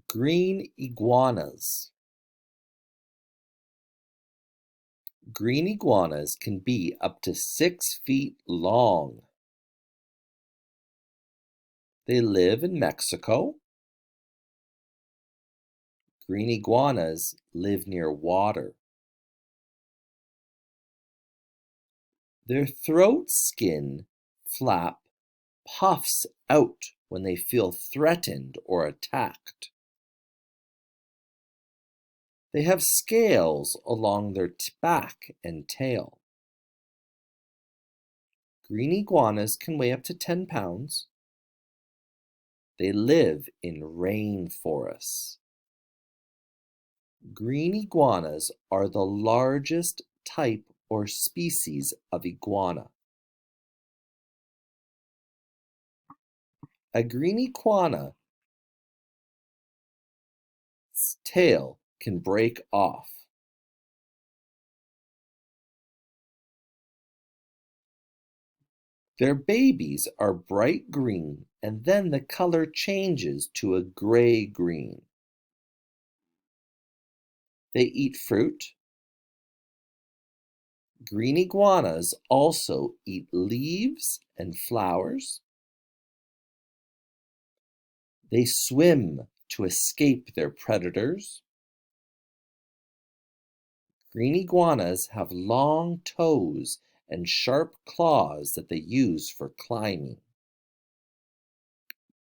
Green iguanas. Green iguanas can be up to 6 feet long. They live in Mexico. Green iguanas live near water. Their throat skin flap puffs out when they feel threatened or attacked. They have scales along their back and tail. Green iguanas can weigh up to 10 pounds. They live in rainforests. Green iguanas are the largest type or species of iguana. A green iguana's tail can break off. Their babies are bright green and then the color changes to a gray-green. They eat fruit. Green iguanas also eat leaves and flowers. They swim to escape their predators. Green iguanas have long toes and sharp claws that they use for climbing.